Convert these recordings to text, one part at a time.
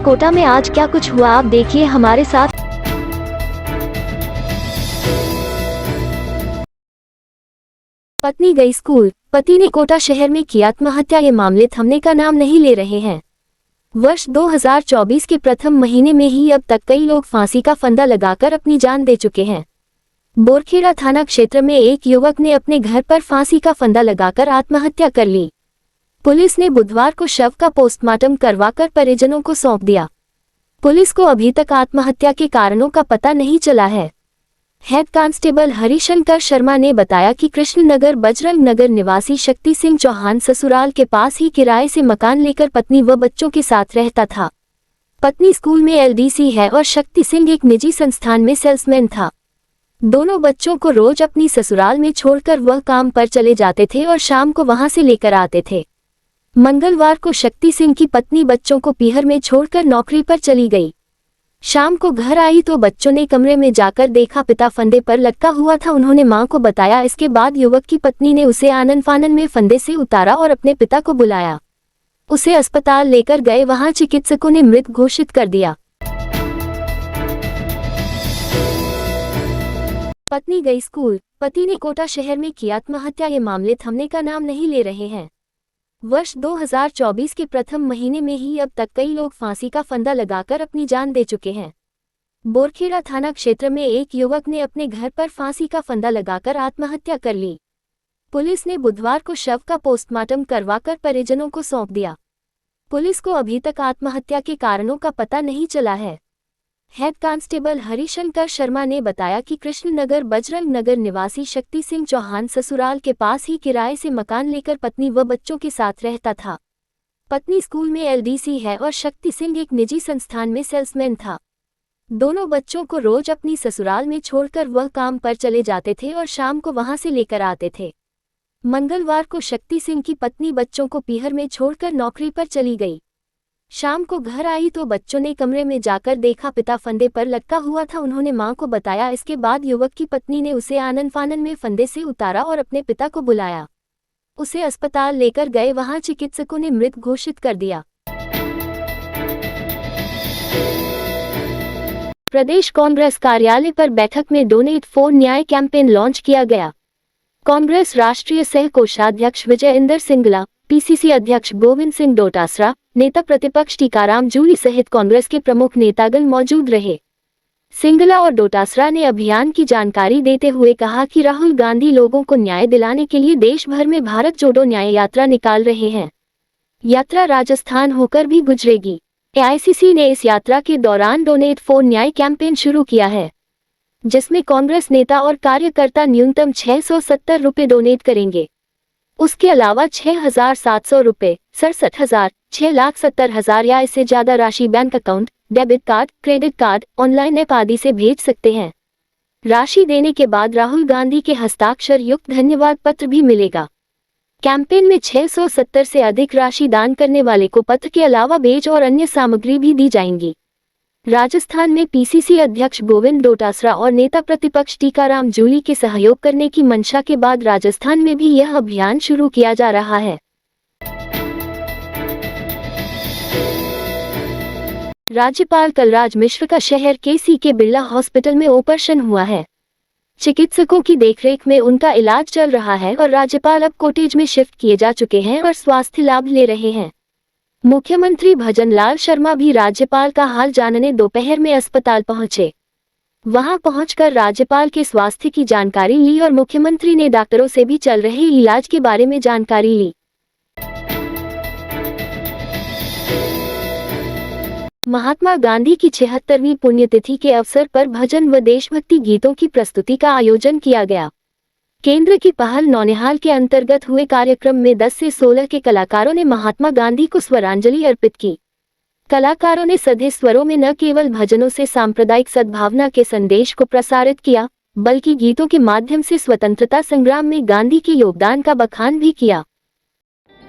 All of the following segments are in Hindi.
कोटा में आज क्या कुछ हुआ आप देखिए हमारे साथ। पत्नी गई स्कूल, पति ने कोटा शहर में की आत्महत्या। ये मामले थमने का नाम नहीं ले रहे हैं। वर्ष 2024 के प्रथम महीने में ही अब तक कई लोग फांसी का फंदा लगाकर अपनी जान दे चुके हैं। बोरखेड़ा थाना क्षेत्र में एक युवक ने अपने घर पर फांसी का फंदा लगाकर आत्महत्या कर ली। पुलिस ने बुधवार को शव का पोस्टमार्टम करवाकर परिजनों को सौंप दिया। पुलिस को अभी तक आत्महत्या के कारणों का पता नहीं चला है। हेड कांस्टेबल हरिशंकर शर्मा ने बताया कि कृष्णनगर बजरंग नगर निवासी शक्ति सिंह चौहान ससुराल के पास ही किराए से मकान लेकर पत्नी व बच्चों के साथ रहता था। पत्नी स्कूल में एलडीसी है और शक्ति सिंह एक निजी संस्थान में सेल्समैन था। दोनों बच्चों को रोज अपनी ससुराल में छोड़कर वह काम पर चले जाते थे और शाम को वहां से लेकर आते थे। मंगलवार को शक्ति सिंह की पत्नी बच्चों को पीहर में छोड़कर नौकरी पर चली गई। शाम को घर आई तो बच्चों ने कमरे में जाकर देखा पिता फंदे पर लटका हुआ था। उन्होंने मां को बताया। इसके बाद युवक की पत्नी ने उसे आनन फानन में फंदे से उतारा और अपने पिता को बुलाया। उसे अस्पताल लेकर गए, वहां चिकित्सकों ने मृत घोषित कर दिया। पत्नी गई स्कूल, पति ने कोटा शहर में की आत्महत्या। ये मामले थमने का नाम नहीं ले रहे हैं। वर्ष 2024 के प्रथम महीने में ही अब तक कई लोग फांसी का फंदा लगाकर अपनी जान दे चुके हैं। बोरखेड़ा थाना क्षेत्र में एक युवक ने अपने घर पर फांसी का फंदा लगाकर आत्महत्या कर ली। पुलिस ने बुधवार को शव का पोस्टमार्टम करवाकर परिजनों को सौंप दिया। पुलिस को अभी तक आत्महत्या के कारणों का पता नहीं चला है। हेड कांस्टेबल हरिशंकर शर्मा ने बताया कि कृष्णनगर बजरंग नगर निवासी शक्ति सिंह चौहान ससुराल के पास ही किराए से मकान लेकर पत्नी व बच्चों के साथ रहता था। पत्नी स्कूल में एलडीसी है और शक्ति सिंह एक निजी संस्थान में सेल्समैन था। दोनों बच्चों को रोज अपनी ससुराल में छोड़कर वह काम पर चले जाते थे और शाम को वहां से लेकर आते थे। मंगलवार को शक्ति सिंह की पत्नी बच्चों को पीहर में छोड़कर नौकरी पर चली गई। शाम को घर आई तो बच्चों ने कमरे में जाकर देखा पिता फंदे पर लटका हुआ था। उन्होंने मां को बताया। इसके बाद युवक की पत्नी ने उसे आनन फानन में फंदे से उतारा और अपने पिता को बुलाया। उसे अस्पताल लेकर गए, वहां चिकित्सकों ने मृत घोषित कर दिया। प्रदेश कांग्रेस कार्यालय पर बैठक में डोनेट फॉर न्याय कैंपेन लॉन्च किया गया। कांग्रेस राष्ट्रीय सह कोषाध्यक्ष विजय इंदर सिंगला, पीसीसी अध्यक्ष गोविंद सिंह डोटासरा, नेता प्रतिपक्ष टीकाराम जूली सहित कांग्रेस के प्रमुख नेतागण मौजूद रहे। सिंगला और डोटासरा ने अभियान की जानकारी देते हुए कहा कि राहुल गांधी लोगों को न्याय दिलाने के लिए देश भर में भारत जोड़ो न्याय यात्रा निकाल रहे हैं। यात्रा राजस्थान होकर भी गुजरेगी। एआईसीसी ने इस यात्रा के दौरान डोनेट फॉर न्याय कैंपेन शुरू किया है, जिसमें कांग्रेस नेता और कार्यकर्ता न्यूनतम 670 रुपये डोनेट करेंगे। उसके अलावा 6,700 रुपये, 67,000, 6,70,000 या इससे ज्यादा राशि bank account, debit card, credit card, online app आदि से भेज सकते हैं। राशि देने के बाद राहुल गांधी के हस्ताक्षर युक्त धन्यवाद पत्र भी मिलेगा। कैंपेन में 670 से अधिक राशि दान करने वाले को पत्र के अलावा बेज और अन्य सामग्री भी दी जाएंगी। राजस्थान में पीसीसी अध्यक्ष गोविंद डोटासरा और नेता प्रतिपक्ष टीकाराम जूली के सहयोग करने की मंशा के बाद राजस्थान में भी यह अभियान शुरू किया जा रहा है। राज्यपाल कलराज मिश्र का शहर के सीके बिरला हॉस्पिटल में ऑपरेशन हुआ है। चिकित्सकों की देखरेख में उनका इलाज चल रहा है और राज्यपाल अब कॉटेज में शिफ्ट किए जा चुके हैं और स्वास्थ्य लाभ ले रहे हैं। मुख्यमंत्री भजनलाल शर्मा भी राज्यपाल का हाल जानने दोपहर में अस्पताल पहुंचे। वहां पहुंचकर राज्यपाल के स्वास्थ्य की जानकारी ली और मुख्यमंत्री ने डॉक्टरों से भी चल रहे इलाज के बारे में जानकारी ली। महात्मा गांधी की 76वीं पुण्यतिथि के अवसर पर भजन व देशभक्ति गीतों की प्रस्तुति का आयोजन किया गया। केंद्र की पहल नौनिहाल के अंतर्गत हुए कार्यक्रम में 10 से 16 के कलाकारों ने महात्मा गांधी को स्वरांजलि अर्पित की। कलाकारों ने सधे स्वरों में न केवल भजनों से सांप्रदायिक सद्भावना के संदेश को प्रसारित किया, बल्कि गीतों के माध्यम से स्वतंत्रता संग्राम में गांधी के योगदान का बखान भी किया।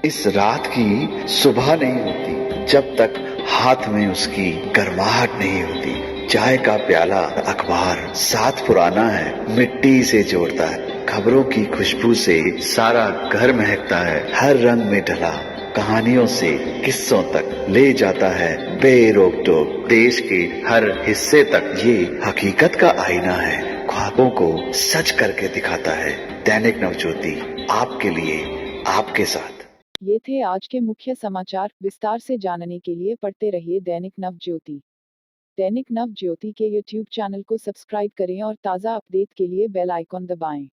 इस रात की सुबह नहीं होती जब तक हाथ में उसकी गर्माहट नहीं होती। चाय का प्याला, अखबार साथ पुराना है, मिट्टी से जोड़ता है। खबरों की खुशबू से सारा घर महकता है, हर रंग में ढला कहानियों से किस्सों तक ले जाता है बेरोक टोक। देश के हर हिस्से तक ये हकीकत का आईना है, ख्वाबों को सच करके दिखाता है। दैनिक नवज्योति, आपके लिए, आपके साथ। ये थे आज के मुख्य समाचार। विस्तार से जानने के लिए पढ़ते रहिए दैनिक नवज्योति। दैनिक नवज्योति के YouTube चैनल को सब्सक्राइब करें और ताज़ा अपडेट के लिए बेल आइकॉन दबाएं।